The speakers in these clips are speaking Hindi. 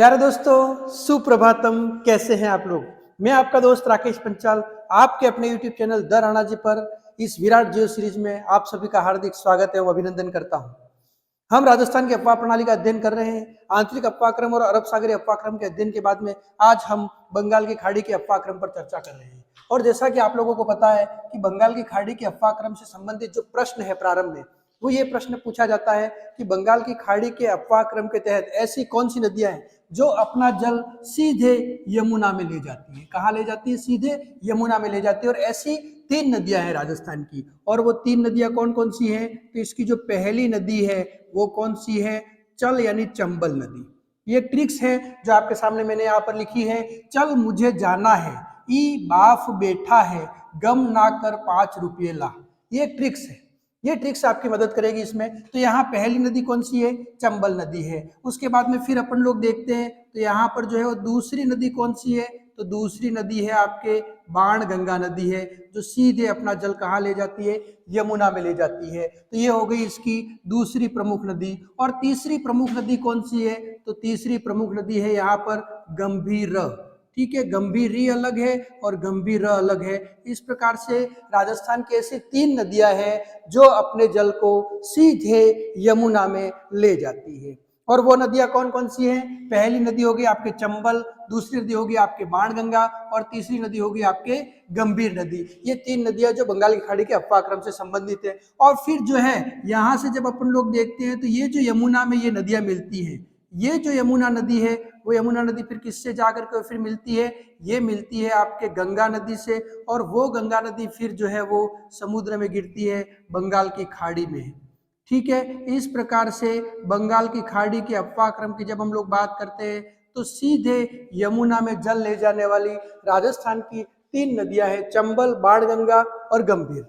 प्यारे दोस्तों, सुप्रभातम। कैसे हैं आप लोग? मैं आपका दोस्त राकेश पंचाल आपके अपने YouTube channel the Rana ji पर इस विराट जियो सीरीज में आप सभी का हार्दिक स्वागत है और अभिनंदन करता हूं। हम राजस्थान की अफवाह प्रणाली का अध्ययन कर रहे हैं। आंतरिक अफवाह क्रम और अरब सागरीय अफवाह क्रम के अध्ययन के बाद में आज हम बंगाल की खाड़ी के अफवाह क्रम पर चर्चा कर रहे हैं। और जैसा कि आप लोगों को पता है कि बंगाल की खाड़ी के अफवाह क्रम से संबंधित जो प्रश्न है प्रारंभ में, वो ये प्रश्न पूछा जाता है कि बंगाल की खाड़ी के अफवाह क्रम के तहत ऐसी कौन सी नदियां हैं जो अपना जल सीधे यमुना में ले जाती है। कहाँ ले जाती है? सीधे यमुना में ले जाती है। और ऐसी 3 नदियां हैं राजस्थान की। और वो 3 नदियां कौन कौन सी हैं? तो इसकी जो पहली नदी है वो कौन सी है? चल यानी चंबल नदी। ये ट्रिक्स है जो आपके सामने मैंने यहाँ पर लिखी है। चल मुझे जाना है, ई बाफ बैठा है, गम ना कर 5 रुपये ला। ये ट्रिक्स है। ये ट्रिक्स आपकी मदद करेगी इसमें। तो यहाँ पहली नदी कौन सी है? चंबल नदी है। उसके बाद में फिर अपन लोग देखते हैं तो यहाँ पर जो है वो दूसरी नदी कौन सी है? तो दूसरी नदी है आपके बाण गंगा नदी है, जो सीधे अपना जल कहाँ ले जाती है? यमुना में ले जाती है। तो ये हो गई इसकी दूसरी प्रमुख नदी। और तीसरी प्रमुख नदी कौन सी है? तो तीसरी प्रमुख नदी है यहाँ पर गंभीर। ठीक है, गंभीर अलग है और गंभीर अलग है। इस प्रकार से राजस्थान की ऐसी 3 नदियां हैं जो अपने जल को सीधे यमुना में ले जाती है। और वो नदियां कौन कौन सी हैं? पहली नदी होगी आपके चंबल, दूसरी नदी होगी आपके बाणगंगा और तीसरी नदी होगी आपके गंभीर नदी। ये 3 नदियां जो बंगाल की खाड़ी के अफवाह क्रम से संबंधित है। और फिर जो है यहाँ से जब अपन लोग देखते हैं तो ये जो यमुना में ये नदियां मिलती हैं, ये जो यमुना नदी है वो यमुना नदी फिर किससे जाकर के फिर मिलती है? ये मिलती है आपके गंगा नदी से। और वो गंगा नदी फिर जो है वो समुद्र में गिरती है, बंगाल की खाड़ी में। ठीक है, इस प्रकार से बंगाल की खाड़ी के अफवाह क्रम की जब हम लोग बात करते हैं तो सीधे यमुना में जल ले जाने वाली राजस्थान की 3 नदियां हैं, चंबल, बाणगंगा और गंभीर।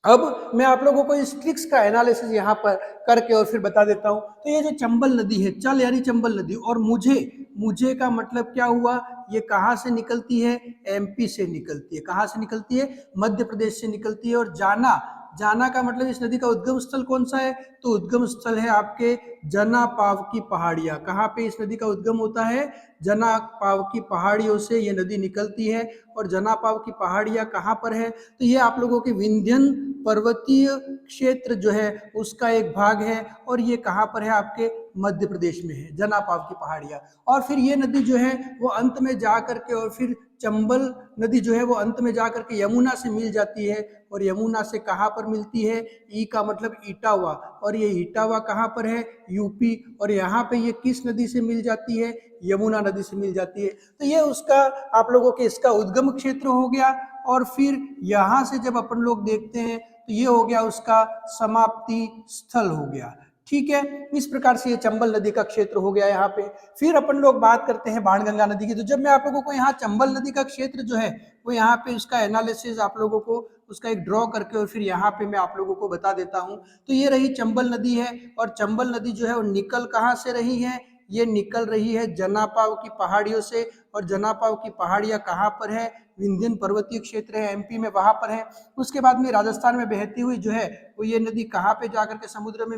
अब मैं आप लोगों को इस ट्रिक्स का एनालिसिस यहाँ पर करके और फिर बता देता हूँ। तो ये जो चंबल नदी है, चल यानी चंबल नदी, और मुझे का मतलब क्या हुआ? ये कहाँ से निकलती है? एमपी से निकलती है। कहाँ से निकलती है? मध्य प्रदेश से निकलती है। और जाना, जाना का मतलब इस नदी का उद्गम स्थल कौन सा है? तो उद्गम स्थल है आपके जना पाव की पहाड़ियां। कहाँ पे इस नदी का उद्गम होता है? जना पाव की पहाड़ियों से ये नदी निकलती है। और जना पाव की पहाड़ियां कहाँ पर है? तो ये आप लोगों के विंध्यन पर्वतीय क्षेत्र जो है उसका एक भाग है। और ये कहाँ पर है? आपके मध्य प्रदेश में है, जना पाव की पहाड़ियां। और फिर ये नदी जो है वो अंत में जा करके, और फिर चंबल नदी जो है वो अंत में जा करके यमुना से मिल जाती है। और यमुना से कहाँ पर मिलती है? ई का मतलब इटावा। और ये इटावा कहाँ पर है? यूपी। और यहाँ पे ये किस नदी से मिल जाती है? यमुना नदी से मिल जाती है। तो ये उसका आप लोगों के इसका उद्गम क्षेत्र हो गया। और फिर यहाँ से जब अपन लोग देखते हैं तो ये हो गया उसका समाप्ति स्थल हो गया। ठीक है, इस प्रकार से ये चंबल नदी का क्षेत्र हो गया यहाँ पे। फिर अपन लोग बात करते हैं बाणगंगा नदी की। तो जब मैं आप लोगों को यहाँ चंबल नदी का क्षेत्र जो है वो यहाँ पे उसका एनालिसिस आप लोगों को उसका एक ड्रॉ करके और फिर यहाँ पे मैं आप लोगों को बता देता हूँ। तो ये रही चंबल नदी है। और चंबल नदी जो है वो निकल कहाँ से रही है? ये निकल रही है जनापाव की पहाड़ियों से। और जनापाव की पहाड़ियाँ कहाँ पर है? विंध्यन पर्वतीय क्षेत्र है एमपी में, वहां पर है। उसके बाद में राजस्थान में बहती हुई जो है वो ये नदी कहाँ पे जाकर के समुद्र में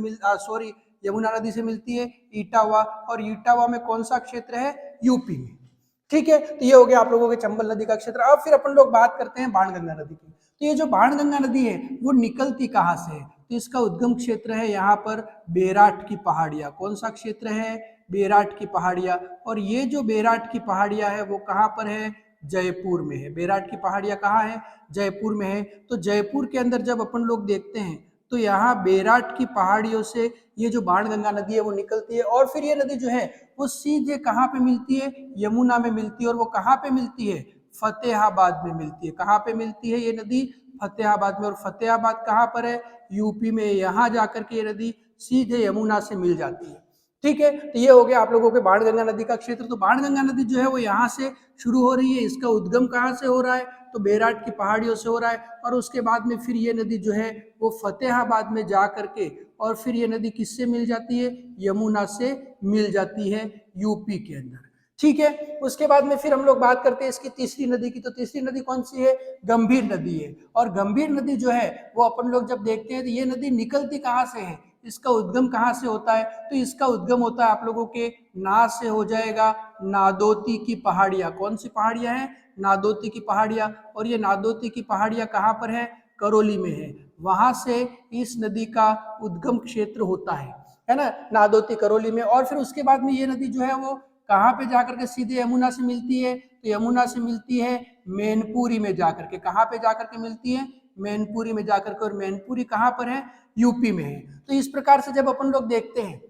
यमुना नदी से मिलती है? इटावा। और इटावा में कौन सा क्षेत्र है? यूपी में। ठीक है, तो ये हो गया आप लोगों के चंबल नदी का क्षेत्र। अब फिर अपन लोग बात करते हैं बाणगंगा नदी की। तो ये जो बाणगंगा नदी है वो निकलती कहाँ से है? तो इसका उद्गम क्षेत्र है यहाँ पर बेराट की पहाड़ियाँ। कौन सा क्षेत्र है? बेराट की पहाड़ियाँ। और ये जो बेराट की पहाड़ियाँ है वो कहाँ पर है? जयपुर में है। बेराट की पहाड़ियाँ कहाँ है? जयपुर में है। तो जयपुर के अंदर जब अपन लोग देखते हैं तो यहाँ बेराट की पहाड़ियों से ये जो बाणगंगा नदी है वो निकलती है। और फिर ये नदी जो है वो सीधे कहाँ पे मिलती है? यमुना में मिलती है। और वो कहाँ पे मिलती है? फतेहाबाद में मिलती है। कहाँ पे मिलती है ये नदी? फतेहाबाद में। और फतेहाबाद कहाँ पर है? यूपी में। यहाँ जाकर के ये नदी सीधे यमुना से मिल जाती है। ठीक है, तो ये हो गया आप लोगों के बाणगंगा नदी का क्षेत्र। तो बाणगंगा नदी जो है वो यहाँ से शुरू हो रही है। इसका उद्गम कहाँ से हो रहा है? तो बेराट की पहाड़ियों से हो रहा है। और उसके बाद में फिर ये नदी जो है वो फतेहाबाद में जा करके और फिर ये नदी किससे मिल जाती है? यमुना से मिल जाती है यूपी के अंदर। ठीक है, उसके बाद में फिर हम लोग बात करते हैं इसकी तीसरी नदी की। तो तीसरी नदी कौन सी है? गंभीर नदी है। और गंभीर नदी जो है वो अपन लोग जब देखते हैं तो ये नदी निकलती कहाँ से है? इसका उद्गम कहाँ से होता है? तो इसका उद्गम होता है आप लोगों के ना से हो जाएगा नादोती की पहाड़ियाँ। कौन सी पहाड़ियाँ हैं? नादोती की पहाड़ियाँ। और ये नादोती की पहाड़ियाँ कहाँ पर है? करौली में है। वहां से इस नदी का उद्गम क्षेत्र होता है ना, नादोती करौली में। और फिर उसके बाद में ये नदी जो है वो कहाँ पे जाकर के सीधे यमुना से मिलती है? तो यमुना से मिलती है मैनपुरी में जाकर के। कहाँ पे जाकर के मिलती है? मैनपुरी में जाकर के। और मैनपुरी कहाँ पर है? यूपी में है। तो इस प्रकार से जब अपन लोग देखते हैं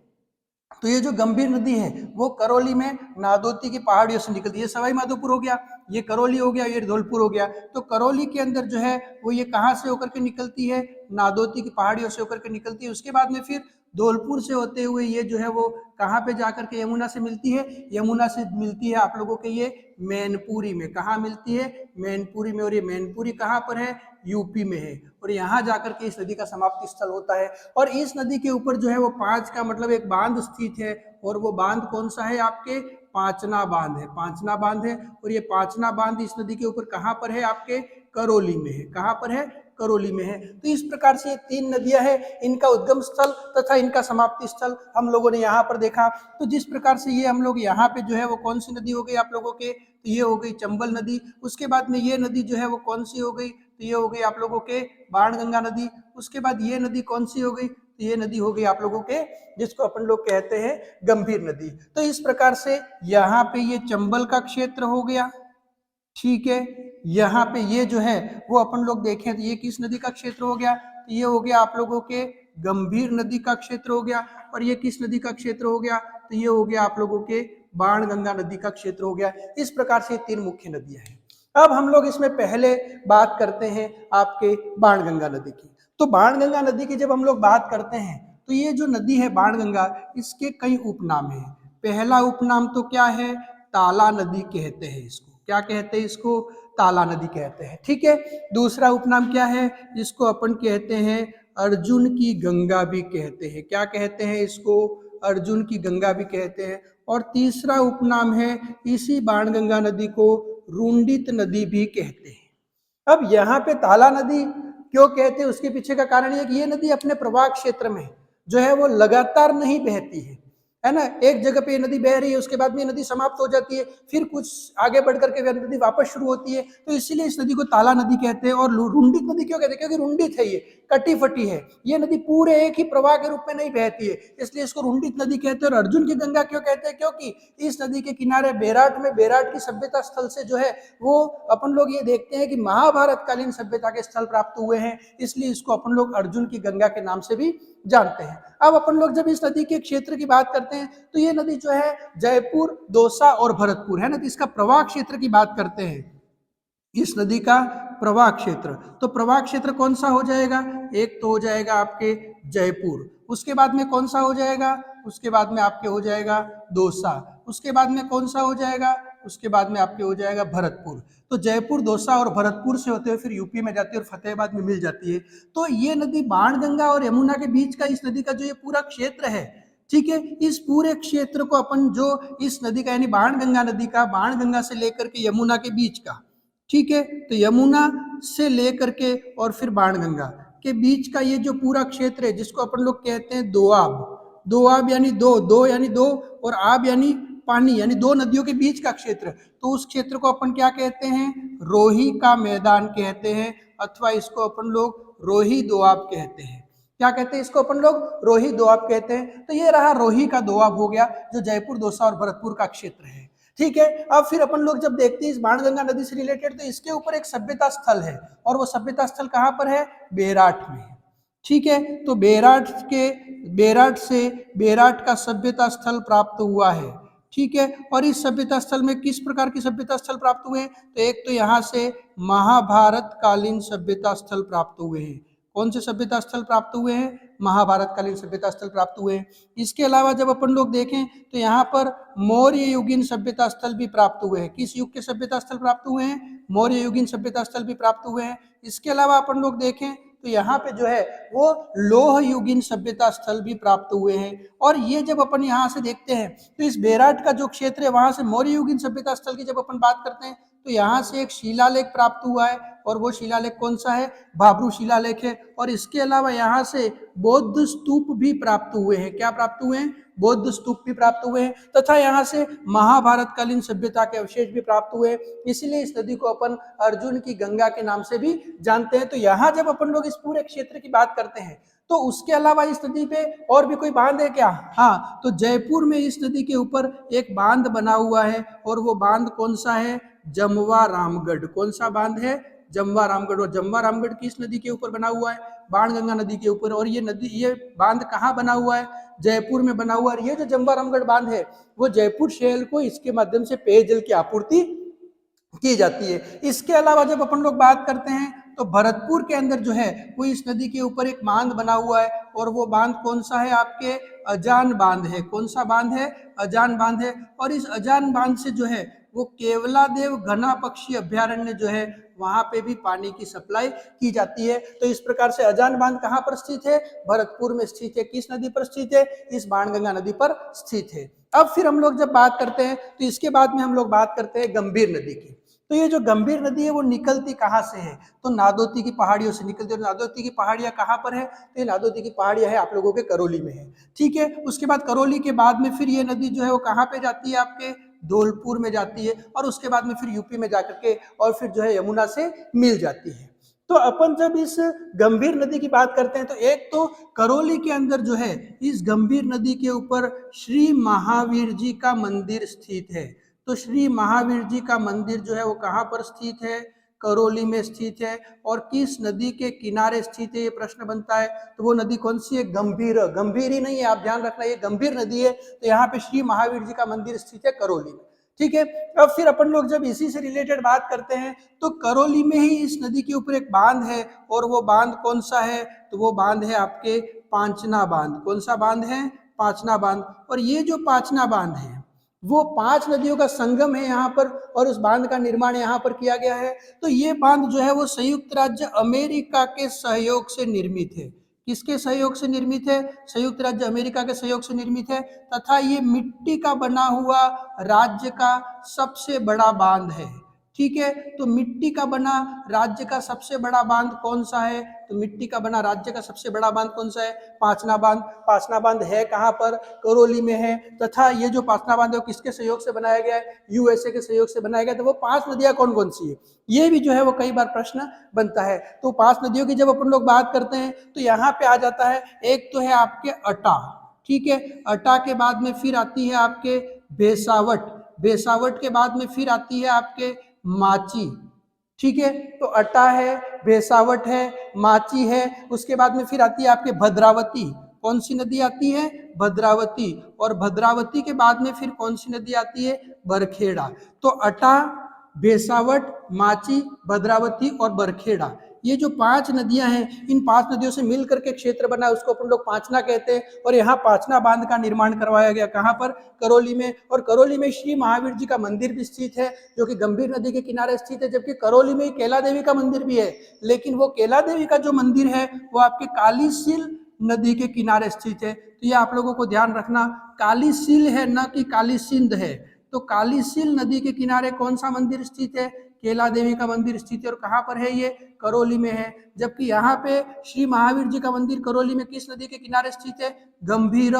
तो ये जो गंभीर नदी है वो करौली में नादोती की पहाड़ियों से निकलती है। सवाई माधोपुर हो गया, ये करौली हो गया, ये धौलपुर हो गया। तो करौली के अंदर जो है वो ये कहाँ से होकर के निकलती है? नादोती की पहाड़ियों से होकर के निकलती है। उसके बाद में फिर धौलपुर से होते हुए ये जो है वो कहाँ पे जाकर के यमुना से मिलती है? यमुना से मिलती है आप लोगों के ये मैनपुरी में। कहाँ मिलती है? मैनपुरी में। और ये मैनपुरी कहाँ पर है? यूपी में है। और यहाँ जाकर के इस नदी का समाप्ति स्थल होता है। और इस नदी के ऊपर जो है वो 5 का मतलब एक बांध स्थित है। और वो बांध कौन सा है? आपके पांचना बांध है। पांचना बांध है। और ये पांचना बांध इस नदी के ऊपर कहाँ पर है? आपके करौली में है। कहाँ पर है? करौली में है। तो इस प्रकार से ये 3 नदियां हैं, इनका उद्गम स्थल तथा इनका समाप्ति स्थल हम लोगों ने यहाँ पर देखा। तो जिस प्रकार से ये हम लोग यहाँ पे जो है वो कौन सी नदी हो गई आप लोगों के? तो ये हो गई चंबल नदी। उसके बाद में ये नदी जो है वो कौन सी हो गई? तो ये हो गई आप लोगों के बाणगंगा नदी। उसके बाद ये नदी कौन सी हो गई? तो ये नदी हो गई आप लोगों के जिसको अपन लोग कहते हैं गंभीर नदी। तो इस प्रकार से यहाँ पे ये चंबल का क्षेत्र हो गया, ठीक है। यहाँ पे ये जो है वो अपन लोग देखें तो ये किस नदी का क्षेत्र हो गया? तो ये हो गया आप लोगों के गंभीर नदी का क्षेत्र हो गया। और ये किस नदी का क्षेत्र हो गया? तो ये हो गया आप लोगों के बाणगंगा नदी का क्षेत्र हो गया। इस प्रकार से 3 मुख्य नदियां हैं। अब हम लोग इसमें पहले बात करते हैं आपके बाणगंगा नदी की। तो बाणगंगा नदी की जब हम लोग बात करते हैं तो ये जो नदी है बाणगंगा, इसके कई उपनाम हैं। पहला उपनाम तो क्या है? ताला नदी कहते हैं इसको। क्या कहते हैं इसको? ताला नदी कहते हैं, ठीक है। दूसरा उपनाम क्या है? इसको अपन कहते हैं अर्जुन की गंगा भी कहते हैं। क्या कहते हैं इसको? अर्जुन की गंगा भी कहते हैं। और तीसरा उपनाम है इसी बाणगंगा नदी को रुंडित नदी भी कहते हैं। अब यहाँ पे ताला नदी क्यों कहते हैं उसके पीछे का कारण यह कि ये नदी अपने प्रवाह क्षेत्र में जो है वो लगातार नहीं बहती है ना। एक जगह पे ये नदी बह रही है, उसके बाद में ये नदी समाप्त हो जाती है, फिर कुछ आगे बढ़ करके वह नदी वापस शुरू होती है। तो इसीलिए इस नदी को ताला नदी कहते हैं। और रुंडित नदी क्यों कहते हैं? क्योंकि रुंडित है, ये कटी फटी है, ये नदी पूरे एक ही प्रवाह के रूप में नहीं बहती है, इसलिए इसको रुंडित नदी कहते हैं। और अर्जुन की गंगा क्यों कहते हैं? क्योंकि इस नदी के किनारे बेराट में, बेराट की सभ्यता स्थल से जो है वो अपन लोग ये देखते हैं कि महाभारत कालीन सभ्यता के स्थल प्राप्त हुए हैं, इसलिए इसको अपन लोग अर्जुन की गंगा के नाम से भी जानते हैं। अब अपन लोग जब इस नदी के क्षेत्र की बात करते हैं तो ये नदी जो है जयपुर, दौसा और भरतपुर है ना, तो इसका प्रवाह क्षेत्र की बात करते हैं। इस नदी का प्रवाह क्षेत्र, तो प्रवाह क्षेत्र कौन सा हो जाएगा? एक तो हो जाएगा आपके जयपुर, उसके बाद में कौन सा हो जाएगा? उसके बाद में आपके हो जाएगा दौसा, उसके बाद में कौन सा हो जाएगा? उसके बाद में आपके हो जाएगा भरतपुर। तो जयपुर, दौसा और भरतपुर से होते हुए फिर यूपी में जाती है और फतेहाबाद में मिल जाती है। तो ये नदी बाणगंगा और यमुना के बीच का इस नदी का जो ये पूरा क्षेत्र है, ठीक है, इस पूरे क्षेत्र को अपन जो इस नदी का यानी बाणगंगा नदी का, बाणगंगा से लेकर के यमुना के बीच का, ठीक है, तो यमुना से लेकर के और फिर बाणगंगा के बीच का ये जो पूरा क्षेत्र है जिसको अपन लोग कहते हैं दोआब। दोआब यानी दो, दो यानी दो और आब यानी पानी, यानी दो नदियों के बीच का क्षेत्र। तो उस क्षेत्र को अपन क्या कहते हैं? रोही का मैदान कहते हैं, अथवा इसको अपन लोग रोही दोआब कहते हैं। क्या कहते हैं इसको अपन लोग? रोही दोआब कहते हैं। तो ये रहा रोही का दोआब हो गया जो जयपुर, दौसा और भरतपुर का क्षेत्र है, ठीक है। अब फिर अपन लोग जब देखते हैं इस बाणगंगा नदी से रिलेटेड तो इसके ऊपर एक सभ्यता स्थल है, और वो सभ्यता स्थल कहाँ पर है? बेराट में, ठीक है। तो बेराट का सभ्यता स्थल प्राप्त हुआ है, ठीक है। और इस सभ्यता स्थल में किस प्रकार की सभ्यता स्थल प्राप्त हुए हैं? तो एक तो यहाँ से महाभारत कालीन सभ्यता स्थल प्राप्त हुए हैं। कौन से सभ्यता स्थल प्राप्त हुए हैं? महाभारत कालीन सभ्यता स्थल प्राप्त हुए हैं। इसके अलावा जब अपन लोग देखें तो यहाँ पर मौर्य युगीन सभ्यता स्थल भी प्राप्त हुए हैं। किस युग के सभ्यता स्थल प्राप्त हुए हैं? मौर्य युगीन सभ्यता स्थल भी प्राप्त हुए हैं। इसके अलावा अपन लोग देखें तो यहाँ पे जो है वो लोह युगीन सभ्यता स्थल भी प्राप्त हुए हैं। और ये जब अपन यहाँ से देखते हैं तो इस बेराट का जो क्षेत्र है वहां से मौर्य युगीन सभ्यता स्थल की जब अपन बात करते हैं तो यहाँ से एक शिलालेख प्राप्त हुआ है और वो शिलालेख कौन सा है, भाब्रू शिलालेख है। और इसके अलावा यहाँ से बौद्ध स्तूप भी प्राप्त हुए हैं। क्या प्राप्त हुए हैं, बौद्ध स्तूप भी प्राप्त हुए हैं, तथा यहाँ से महाभारत कालीन सभ्यता के अवशेष भी प्राप्त हुए हैं। इसीलिए इस नदी को अपन अर्जुन की गंगा के नाम से भी जानते हैं। तो यहाँ जब अपन लोग इस पूरे क्षेत्र की बात करते हैं तो उसके अलावा इस नदी पे और भी कोई बांध है क्या? हाँ, तो जयपुर में इस नदी के ऊपर एक बांध बना हुआ है और वो बांध कौन सा है, जमवा रामगढ़। कौन सा बांध है, जमवा रामगढ़। और जमवा रामगढ़ किस नदी के ऊपर बना हुआ है, बाणगंगा नदी के ऊपर। और ये बांध कहाँ बना हुआ है, जयपुर में बना हुआ है। ये जो जमवा रामगढ़ बांध है वो जयपुर शहर को इसके माध्यम से पेयजल की आपूर्ति की जाती है। इसके अलावा जब अपन लोग बात करते हैं तो भरतपुर के अंदर जो है वो इस नदी के ऊपर एक बांध बना हुआ है और वो बांध कौन सा है, आपके अजान बांध है। कौन सा बांध है, अजान बांध है। और इस अजान बांध से जो है वो केवलादेव घना पक्षी अभ्यारण्य जो है वहां पे भी पानी की सप्लाई की जाती है। तो इस प्रकार से अजान बांध कहाँ पर स्थित है, भरतपुर में स्थित है। किस नदी पर स्थित है, इस बाणगंगा नदी पर स्थित है। अब फिर हम लोग जब बात करते हैं तो इसके बाद में हम लोग बात करते हैं गंभीर नदी की। तो ये जो गंभीर नदी है वो निकलती कहाँ से है, तो नादोती की पहाड़ियों से निकलती है। नादोती की पहाड़ियाँ कहाँ पर है, तो ये नादोती की पहाड़ियाँ है आप लोगों के करौली में है। ठीक है, उसके बाद करौली के बाद में फिर ये नदी जो है वो कहाँ पे जाती है, आपके धौलपुर में जाती है। और उसके बाद में फिर यूपी में जाकर के और फिर जो है यमुना से मिल जाती है। तो अपन जब इस गंभीर नदी की बात करते हैं तो एक तो करौली के अंदर जो है इस गंभीर नदी के ऊपर श्री महावीर जी का मंदिर स्थित है। तो श्री महावीर जी का मंदिर जो है वो कहाँ पर स्थित है, करौली में स्थित है। और किस नदी के किनारे स्थित है, ये प्रश्न बनता है। तो वो नदी कौन सी है, गंभीर। गंभीर ही नहीं है, आप ध्यान रखना, ये गंभीर नदी है। तो यहाँ पे श्री महावीर जी का मंदिर स्थित है करौली में। ठीक है, अब फिर अपन लोग जब इसी से रिलेटेड बात करते हैं तो करौली में ही इस नदी के ऊपर एक बांध है और वो बांध कौन सा है, तो वो बांध है आपके पांचना बांध। कौन सा बांध है, पांचना बांध। और ये जो पांचना बांध है वो 5 नदियों का संगम है यहाँ पर और उस बांध का निर्माण यहाँ पर किया गया है। तो ये बांध जो है वो संयुक्त राज्य अमेरिका के सहयोग से निर्मित है। किसके सहयोग से निर्मित है, संयुक्त राज्य अमेरिका के सहयोग से निर्मित है। तथा ये मिट्टी का बना हुआ राज्य का सबसे बड़ा बांध है। ठीक है, तो मिट्टी का बना राज्य का सबसे बड़ा बांध कौन सा है, तो मिट्टी का बना राज्य का सबसे बड़ा बांध कौन सा है, पांचना बांध। पांचना बांध है कहाँ पर, करौली में है। तथा ये जो पांचना बांध है वो किसके सहयोग से बनाया गया है, यूएसए के सहयोग से बनाया गया। तो वो 5 नदियां कौन कौन सी है, ये भी जो है वो कई बार प्रश्न बनता है। तो 5 नदियों की जब अपन लोग बात करते हैं तो यहाँ पे आ जाता है, एक तो है आपके अटा। ठीक है, अटा के बाद में फिर आती है आपके बेसावट। बेसावट के बाद में फिर आती है आपके माची। ठीक है, तो अटा है, बेसावट है, माची है। उसके बाद में फिर आती है आपके भद्रावती। कौन सी नदी आती है, भद्रावती। और भद्रावती के बाद में फिर कौन सी नदी आती है, बरखेड़ा। तो अटा, बेसावट, माची, भद्रावती और बरखेड़ा, ये जो 5 नदियां हैं, इन 5 नदियों से मिलकर के क्षेत्र बना है, उसको अपन लोग पांचना कहते हैं। और यहाँ पांचना बांध का निर्माण करवाया गया, कहाँ पर, करौली में। और करौली में श्री महावीर जी का मंदिर भी स्थित है जो कि गंभीर नदी के किनारे स्थित है। जबकि करौली में कैला देवी का मंदिर भी है, लेकिन वो कैला देवी का जो मंदिर है वो आपके कालीसील नदी के किनारे स्थित है। तो ये आप लोगों को ध्यान रखना, कालीसील है न कि कालीसिंध है। तो कालीसील नदी के किनारे कौन सा मंदिर स्थित है, कैला देवी का मंदिर स्थित है। और कहाँ पर है, ये करौली में है। जबकि यहाँ पे श्री महावीर जी का मंदिर करौली में किस नदी के किनारे स्थित है, गंभीर।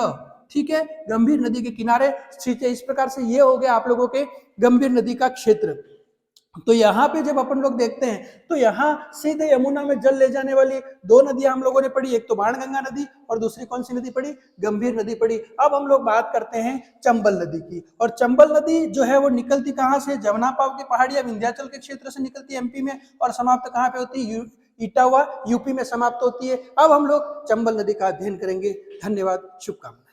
ठीक है, गंभीर नदी के किनारे स्थित है। इस प्रकार से ये हो गया आप लोगों के गंभीर नदी का क्षेत्र। तो यहाँ पे जब अपन लोग देखते हैं तो यहाँ सीधे यमुना में जल ले जाने वाली 2 नदियां हम लोगों ने पढ़ी, एक तो बाणगंगा नदी और दूसरी कौन सी नदी पढ़ी, गंभीर नदी पढ़ी। अब हम लोग बात करते हैं चंबल नदी की। और चंबल नदी जो है वो निकलती कहाँ से, जमुना पाव की पहाड़ियां विंध्याचल के क्षेत्र से निकलती है एमपी में, और समाप्त कहाँ पे होती है, इटावा यूपी में समाप्त होती है। अब हम लोग चंबल नदी का अध्ययन करेंगे। धन्यवाद, शुभकामनाएं।